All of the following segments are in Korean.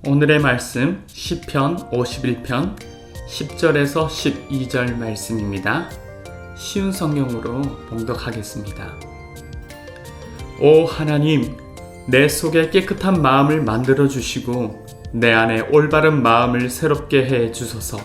오늘의 말씀 시편 51편 10절에서 12절 말씀입니다. 쉬운 성경으로 봉독하겠습니다. 오 하나님, 내 속에 깨끗한 마음을 만들어 주시고 내 안에 올바른 마음을 새롭게 해 주소서.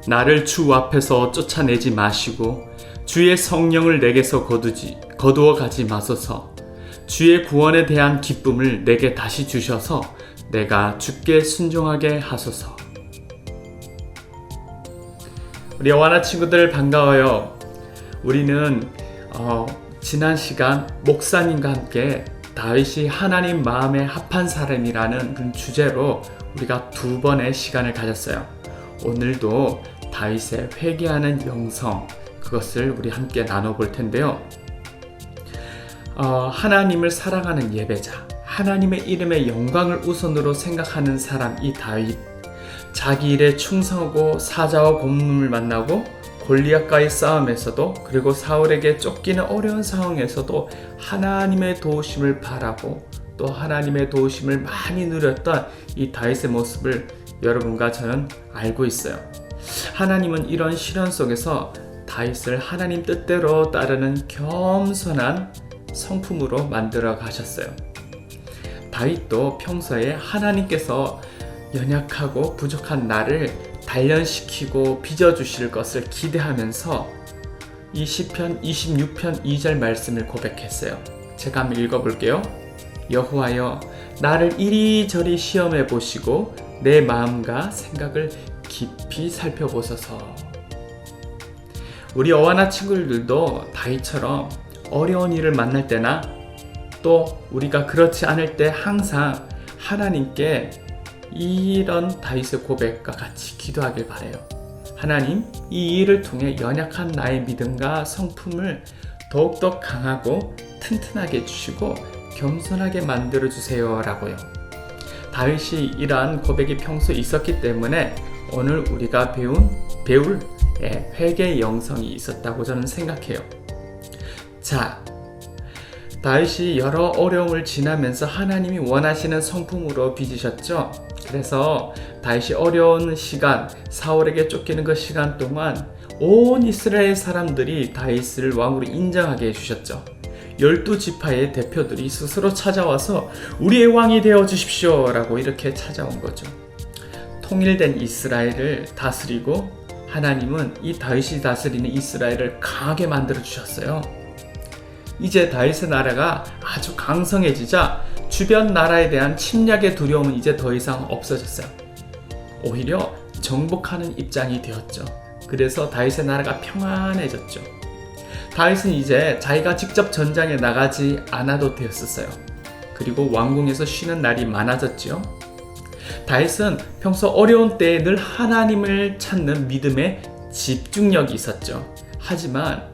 나를 주 앞에서 쫓아내지 마시고 주의 성령을 내게서 거두어 가지 마소서. 주의 구원에 대한 기쁨을 내게 다시 주셔서 내가 주께 순종하게 하소서. 우리 여와나 친구들 반가워요. 우리는 지난 시간 목사님과 함께 다윗이 하나님 마음에 합한 사람이라는 그런 주제로 우리가 2번의 시간을 가졌어요. 오늘도 다윗의 회개하는 영성, 그것을 우리 함께 나눠볼 텐데요. 하나님을 사랑하는 예배자, 하나님의 이름의 영광을 우선으로 생각하는 사람 이 다윗, 자기 일에 충성하고 사자와 곰을 만나고 골리앗과의 싸움에서도, 그리고 사울에게 쫓기는 어려운 상황에서도 하나님의 도우심을 바라고 또 하나님의 도우심을 많이 누렸던 이 다윗의 모습을 여러분과 저는 알고 있어요. 하나님은 이런 시련 속에서 다윗을 하나님 뜻대로 따르는 겸손한 성품으로 만들어 가셨어요. 다윗도 평소에 하나님께서 연약하고 부족한 나를 단련시키고 빚어주실 것을 기대하면서 이 시편 26편 2절 말씀을 고백했어요. 제가 한번 읽어볼게요. 여호와여, 나를 이리저리 시험해 보시고 내 마음과 생각을 깊이 살펴보소서. 우리 여와나 친구들도 다윗처럼 어려운 일을 만날 때나 또 우리가 그렇지 않을 때 항상 하나님께 이런 다윗의 고백과 같이 기도하길 바라요. 하나님, 이 일을 통해 연약한 나의 믿음과 성품을 더욱더 강하고 튼튼하게 해주시고 겸손하게 만들어주세요 라고요. 다윗이 이러한 고백이 평소에 있었기 때문에 오늘 우리가 배울 회개의 영성이 있었다고 저는 생각해요. 자, 다윗이 여러 어려움을 지나면서 하나님이 원하시는 성품으로 빚으셨죠. 그래서 다윗이 어려운 시간, 사울에게 쫓기는 그 시간 동안 온 이스라엘 사람들이 다윗을 왕으로 인정하게 해주셨죠. 12지파의 대표들이 스스로 찾아와서 우리의 왕이 되어 주십시오 라고 이렇게 찾아온 거죠. 통일된 이스라엘을 다스리고 하나님은 이 다윗이 다스리는 이스라엘을 강하게 만들어 주셨어요. 이제 다윗의 나라가 아주 강성해지자 주변 나라에 대한 침략의 두려움은 이제 더 이상 없어졌어요. 오히려 정복하는 입장이 되었죠. 그래서 다윗의 나라가 평안해졌죠. 다윗은 이제 자기가 직접 전장에 나가지 않아도 되었었어요. 그리고 왕궁에서 쉬는 날이 많아졌죠. 다윗은 평소 어려운 때에 늘 하나님을 찾는 믿음에 집중력이 있었죠. 하지만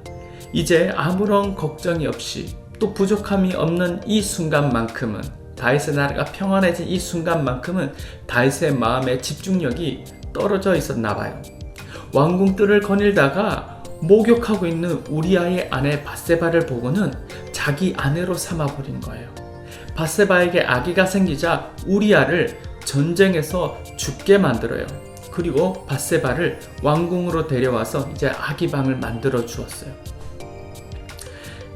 이제 아무런 걱정이 없이 또 부족함이 없는 이 순간만큼은, 다윗의 나라가 평안해진 이 순간만큼은 다윗의 마음의 집중력이 떨어져 있었나 봐요. 왕궁 뜰을 거닐다가 목욕하고 있는 우리아의 아내 밧세바를 보고는 자기 아내로 삼아버린 거예요. 밧세바에게 아기가 생기자 우리아를 전쟁에서 죽게 만들어요. 그리고 밧세바를 왕궁으로 데려와서 이제 아기방을 만들어 주었어요.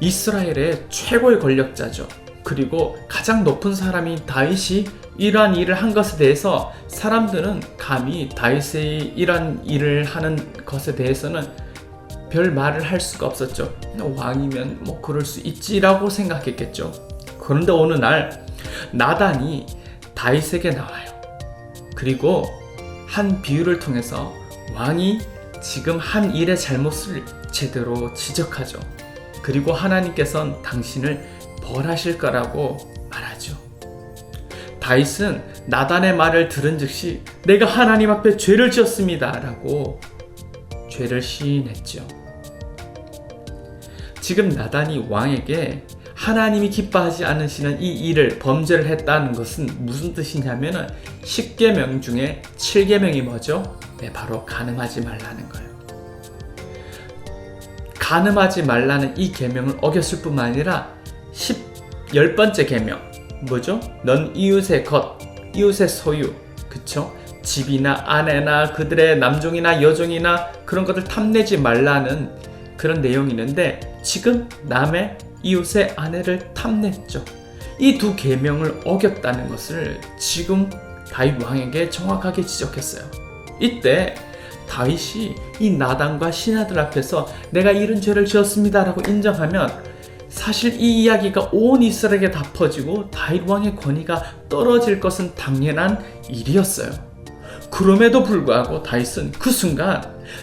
이스라엘의 최고의 권력자죠. 그리고 가장 높은 사람인 다윗이 이러한 일을 한 것에 대해서 사람들은 감히 다윗의 이러한 일을 하는 것에 대해서는 별 말을 할 수가 없었죠. 왕이면 뭐 그럴 수 있지라고 생각했겠죠. 그런데 어느 날 나단이 다윗에게 나와요. 그리고 한 비유를 통해서 왕이 지금 한 일의 잘못을 제대로 지적하죠. 그리고 하나님께서는 당신을 벌하실 거라고 말하죠. 다윗은 나단의 말을 들은 즉시 내가 하나님 앞에 죄를 지었습니다 라고 죄를 시인했죠. 지금 나단이 왕에게 하나님이 기뻐하지 않으시는 이 일을, 범죄를 했다는 것은 무슨 뜻이냐면 10계명 중에 7계명이 뭐죠? 네, 바로 간음하지 말라는 거예요. 간음하지 말라는 이 계명을 어겼을 뿐만 아니라 10번째 계명, 뭐죠? 넌 이웃의 것, 이웃의 소유, 그쵸? 집이나 아내나 그들의 남종이나 여종이나 그런 것들 탐내지 말라는 그런 내용이 있는데 지금 남의 이웃의 아내를 탐냈죠. 이 두 계명을 어겼다는 것을 지금 다윗 왕에게 정확하게 지적했어요. 이때 다윗이 이 나단과 신하들 앞에서 내가 이런 죄를 지었습니다 라고 인정하면 사실 이 이야기가 온 이스라엘에 다 퍼지고 다윗 왕의 권위가 떨어질 것은 당연한 일이었어요. 그럼에도 불구하고 다윗은 그 순간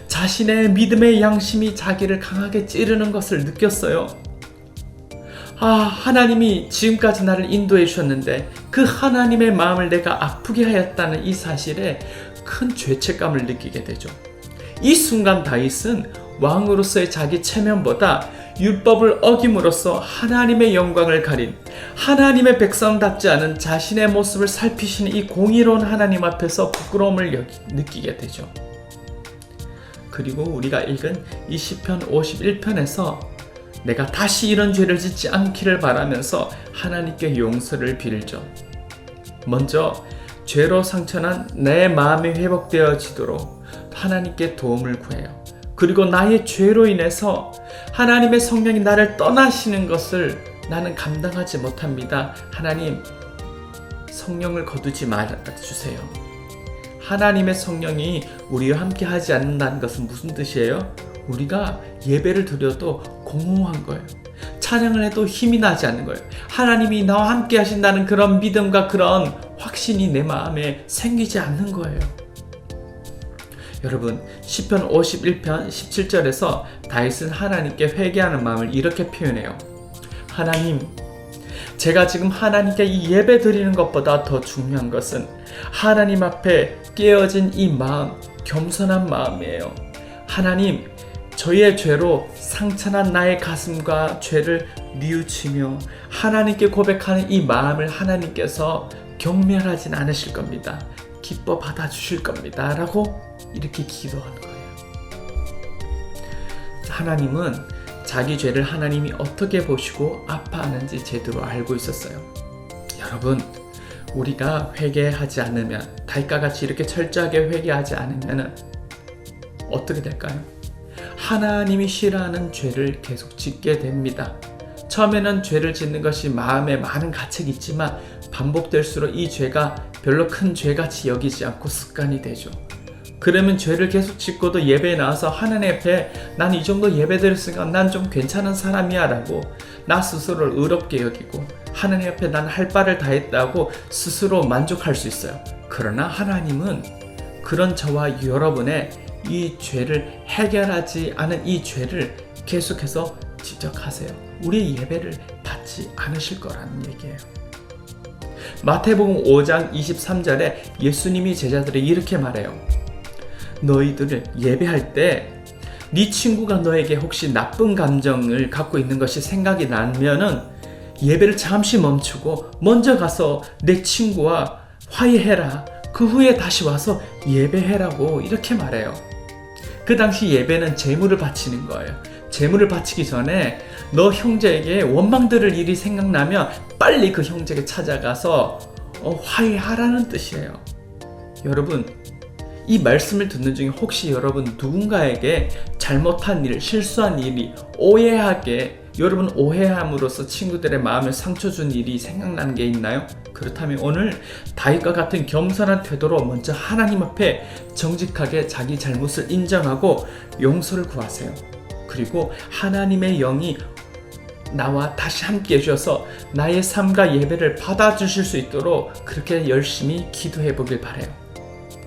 자신의 믿음의 양심이 자기를 강하게 찌르는 것을 느꼈어요. 하나님이 지금까지 나를 인도해 주셨는데 그 하나님의 마음을 내가 아프게 하였다는 이 사실에 큰 죄책감을 느끼게 되죠. 이 순간 다윗은 왕으로서의 자기 체면보다 율법을 어김으로써 하나님의 영광을 가린 하나님의 백성답지 않은 자신의 모습을 살피시는 이 공의로운 하나님 앞에서 부끄러움을 느끼게 되죠. 그리고 우리가 읽은 이 시편 51편에서 내가 다시 이런 죄를 짓지 않기를 바라면서 하나님께 용서를 빌죠. 먼저 죄로 상처난 내 마음이 회복되어지도록 하나님께 도움을 구해요. 그리고 나의 죄로 인해서 하나님의 성령이 나를 떠나시는 것을 나는 감당하지 못합니다. 하나님, 성령을 거두지 말아주세요. 하나님의 성령이 우리와 함께 하지 않는다는 것은 무슨 뜻이에요? 우리가 예배를 드려도 공허한 거예요. 찬양을 해도 힘이 나지 않는 거예요. 하나님이 나와 함께 하신다는 그런 믿음과 그런 확신이 내 마음에 생기지 않는 거예요. 여러분, 시편 51편 17절에서 다윗은 하나님께 회개하는 마음을 이렇게 표현해요. 하나님, 제가 지금 하나님께 이 예배 드리는 것보다 더 중요한 것은 하나님 앞에 깨어진 이 마음, 겸손한 마음이에요. 하나님, 저의 죄로 상처난 나의 가슴과 죄를 뉘우치며 하나님께 고백하는 이 마음을 하나님께서 경멸하진 않으실 겁니다. 기뻐 받아주실 겁니다. 라고 이렇게 기도하는 거예요. 하나님은 자기 죄를 하나님이 어떻게 보시고 아파하는지 제대로 알고 있었어요. 여러분, 우리가 회개하지 않으면, 다윗과 같이 이렇게 철저하게 회개하지 않으면 어떻게 될까요? 하나님이 싫어하는 죄를 계속 짓게 됩니다. 처음에는 죄를 짓는 것이 마음에 많은 가책이 있지만 반복될수록 이 죄가 별로 큰 죄같이 여기지 않고 습관이 되죠. 그러면 죄를 계속 짓고도 예배에 나와서 하나님 앞에 난 이 정도 예배 드렸으니까 난 좀 괜찮은 사람이야 라고 나 스스로를 의롭게 여기고 하나님 앞에 난 할 바를 다 했다고 스스로 만족할 수 있어요. 그러나 하나님은 그런 저와 여러분의 이 죄를 해결하지 않은 이 죄를 계속해서 지적하세요. 우리의 예배를 받지 않으실 거라는 얘기예요. 마태복음 5장 23절에 예수님이 제자들에게 이렇게 말해요. 너희들 예배할 때 네 친구가 너에게 혹시 나쁜 감정을 갖고 있는 것이 생각이 나면은 예배를 잠시 멈추고 먼저 가서 내 친구와 화해해라. 그 후에 다시 와서 예배해라고 이렇게 말해요. 그 당시 예배는 제물을 바치는 거예요. 제물을 바치기 전에 너 형제에게 원망 들을 일이 생각나면 빨리 그 형제에게 찾아가서 화해하라는 뜻이에요. 여러분, 이 말씀을 듣는 중에 혹시 여러분 누군가에게 잘못한 일, 실수한 일이 오해하게 여러분 오해함으로써 친구들의 마음을 상처 준 일이 생각나는 게 있나요? 그렇다면 오늘 다윗과 같은 겸손한 태도로 먼저 하나님 앞에 정직하게 자기 잘못을 인정하고 용서를 구하세요. 그리고 하나님의 영이 나와 다시 함께 해주셔서 나의 삶과 예배를 받아주실 수 있도록 그렇게 열심히 기도해 보길 바라요.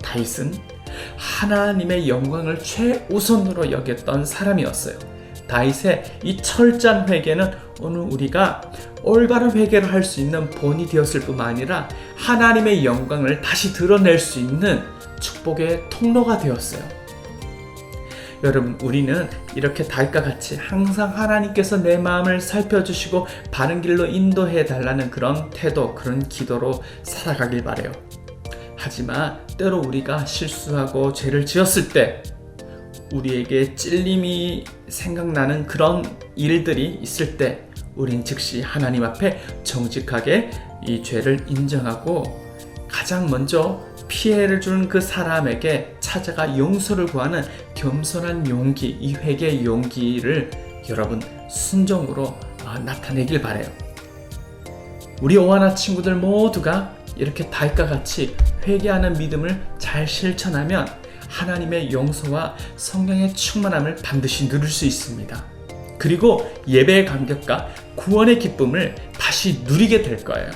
다윗은 하나님의 영광을 최우선으로 여겼던 사람이었어요. 다윗의 이 철저한 회개는 오늘 우리가 올바른 회개를 할 수 있는 본이 되었을 뿐만 아니라 하나님의 영광을 다시 드러낼 수 있는 축복의 통로가 되었어요. 여러분, 우리는 이렇게 다윗과 같이 항상 하나님께서 내 마음을 살펴주시고 바른 길로 인도해 달라는 그런 태도, 그런 기도로 살아가길 바라요. 하지만 때로 우리가 실수하고 죄를 지었을 때 우리에게 찔림이 생각나는 그런 일들이 있을 때 우린 즉시 하나님 앞에 정직하게 이 죄를 인정하고 가장 먼저 피해를 준 그 사람에게 찾아가 용서를 구하는 겸손한 용기, 이 회개의 용기를 여러분 순종으로 나타내길 바라요. 우리 오하나 친구들 모두가 이렇게 다윗과 같이 회개하는 믿음을 잘 실천하면 하나님의 용서와 성령의 충만함을 반드시 누릴 수 있습니다. 그리고 예배의 감격과 구원의 기쁨을 다시 누리게 될 거예요.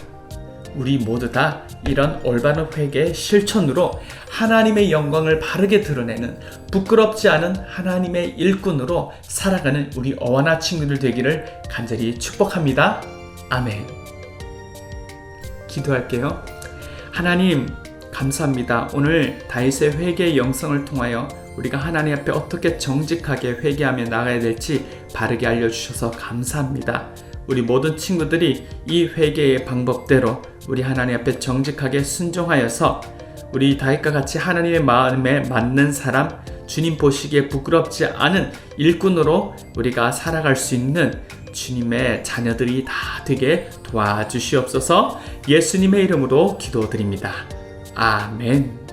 우리 모두 다 이런 올바른 회개의 실천으로 하나님의 영광을 바르게 드러내는 부끄럽지 않은 하나님의 일꾼으로 살아가는 우리 어와나 친구들 되기를 간절히 축복합니다. 아멘. 기도할게요. 하나님 감사합니다. 오늘 다윗의 회개의 영성을 통하여 우리가 하나님 앞에 어떻게 정직하게 회개하며 나가야 될지 바르게 알려주셔서 감사합니다. 우리 모든 친구들이 이 회개의 방법대로 우리 하나님 앞에 정직하게 순종하여서 우리 다윗과 같이 하나님의 마음에 맞는 사람, 주님 보시기에 부끄럽지 않은 일꾼으로 우리가 살아갈 수 있는 주님의 자녀들이 다 되게 도와주시옵소서. 예수님의 이름으로 기도드립니다. 아멘.